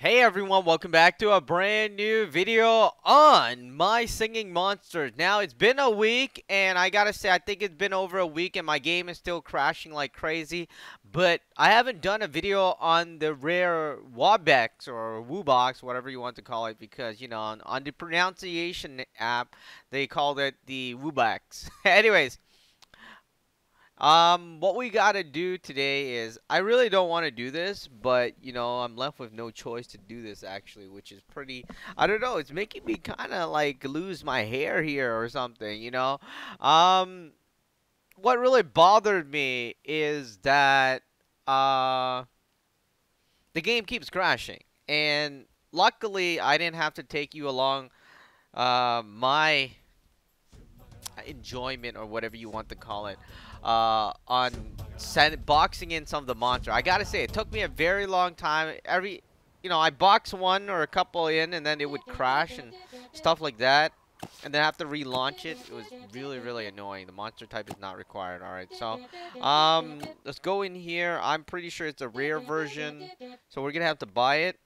Hey everyone, welcome back to a brand new video on my singing monsters. Now it's been a week and I gotta say I think it's been over a week and my game is still crashing like crazy. But I haven't done a video on the rare WUBBOX or WUBBOX, whatever you want to call it, because you know on the pronunciation app they called it the WUBBOX. Anyways, what we gotta do today is, I really don't want to do this, but you know, I'm left with no choice to do this actually, which is pretty, I don't know, it's making me kind of like lose my hair here or something, you know? Um, what really bothered me is that, uh, the game keeps crashing, and luckily I didn't have to take you along, my enjoyment or whatever you want to call it on boxing in some of the monster. I gotta say, it took me a very long time. I box one or a couple in and then it would crash and stuff like that, and then have to relaunch it. It was really, really annoying. The monster type is not required. All right, so let's go in here. I'm pretty sure it's a rare version, so we're gonna have to buy it.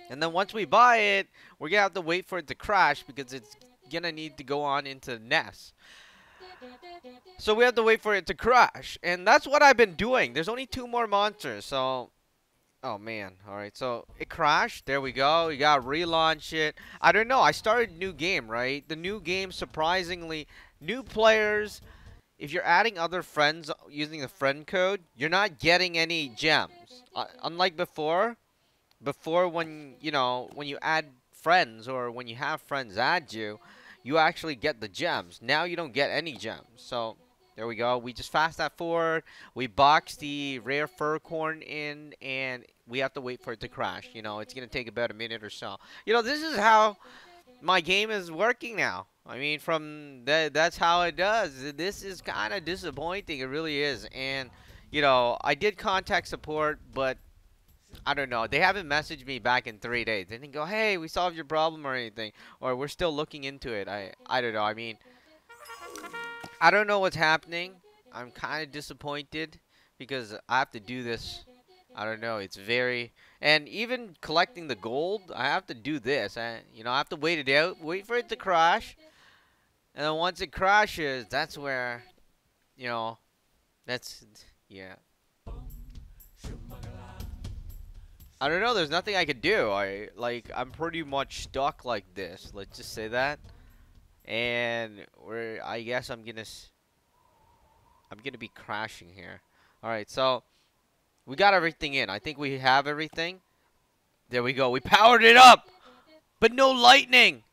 And then once we buy it, we're gonna have to wait for it to crash because it's gonna need to go on into nest. So we have to wait for it to crash, and that's what I've been doing. There's only 2 more monsters, so oh man. All right, so it crashed. There we go. You gotta relaunch it. I don't know, I started a new game, right? The new game, surprisingly, new players, if you're adding other friends using the friend code, you're not getting any gems, unlike before when when you add friends, or when you have friends add you, you actually get the gems. Now you don't get any gems. So there we go. We just fast that forward. We box the rare fur corn in, and we have to wait for it to crash. You know, it's gonna take about a minute or so. You know, this is how my game is working now. I mean, that's how it does. This is kind of disappointing. It really is. And you know, I did contact support, but I don't know. They haven't messaged me back in 3 days. They didn't go, "Hey, we solved your problem" or anything, or "We're still looking into it." I don't know. I mean, I don't know what's happening. I'm kind of disappointed because I have to do this. I don't know. It's very, and even collecting the gold, I have to do this. I have to wait it out, wait for it to crash, and then once it crashes, that's where, you know, that's yeah. I don't know. There's nothing I could do. I'm pretty much stuck like this. Let's just say that. And I guess I'm gonna be crashing here. All right. So we got everything in. I think we have everything. There we go. We powered it up, but no lightning.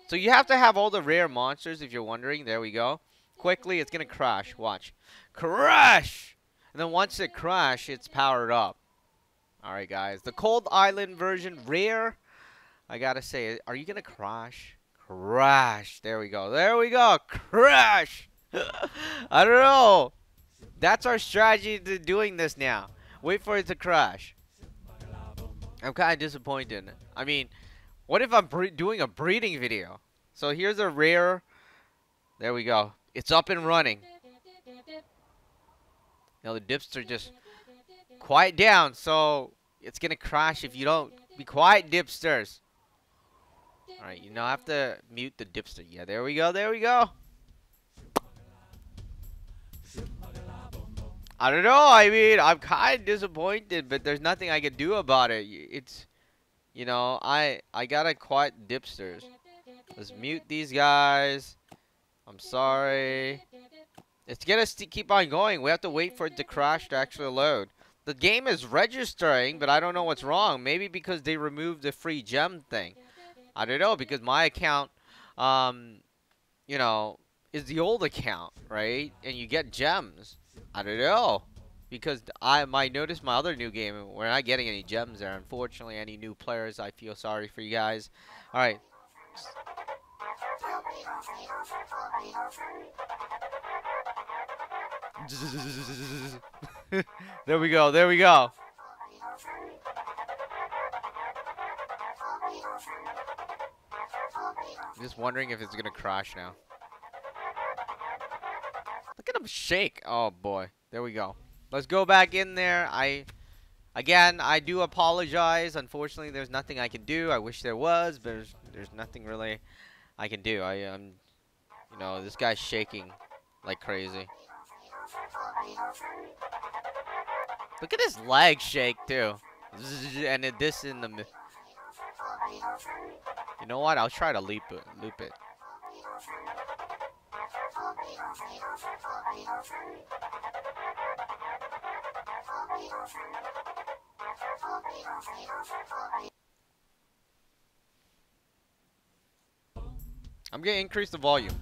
So you have to have all the rare monsters if you're wondering. There we go. Quickly, it's gonna crash. Watch. Crash. And then once it crashes, it's powered up. Alright guys, the Cold Island version, rare. I gotta say, are you gonna crash? Crash. There we go. There we go. Crash. I don't know. That's our strategy to doing this now. Wait for it to crash. I'm kind of disappointed. I mean, what if I'm doing a breeding video? So here's a rare. There we go. It's up and running. Now the dipster just quiet down, so it's gonna crash if you don't be quiet, dipsters. Alright, I have to mute the dipster. Yeah, there we go, there we go. I don't know, I mean, I'm kind of disappointed, but there's nothing I can do about it. It's, I gotta quiet dipsters. Let's mute these guys. I'm sorry. It's gonna keep on going. We have to wait for it to crash to actually load. The game is registering, but I don't know what's wrong. Maybe because they removed the free gem thing. I don't know, because my account, is the old account, right? And you get gems. I don't know. Because I might notice my other new game, we're not getting any gems there. Unfortunately, any new players, I feel sorry for you guys. Alright. There we go, there we go. I'm just wondering if it's gonna crash now. Look at him shake. Oh boy. There we go. Let's go back in there. Again, I do apologize. Unfortunately, there's nothing I can do. I wish there was, but there's nothing really I can do. You know, this guy's shaking like crazy. Look at his legs shake too. And this in the. You know what? I'll try to loop it. Loop it. I'm gonna increase the volume.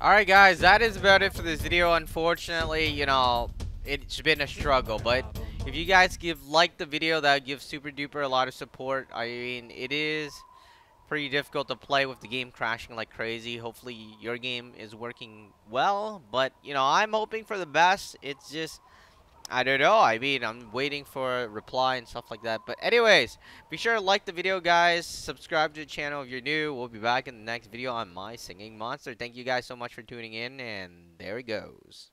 Alright guys, that is about it for this video. Unfortunately, you know, it's been a struggle, but if you guys like the video, that would give super duper a lot of support. I mean, it is pretty difficult to play with the game crashing like crazy. Hopefully your game is working well, but you know, I'm hoping for the best. It's just, I don't know. I mean, I'm waiting for a reply and stuff like that. But anyways, be sure to like the video, guys. Subscribe to the channel if you're new. We'll be back in the next video on my singing monster. Thank you guys so much for tuning in, and there it goes.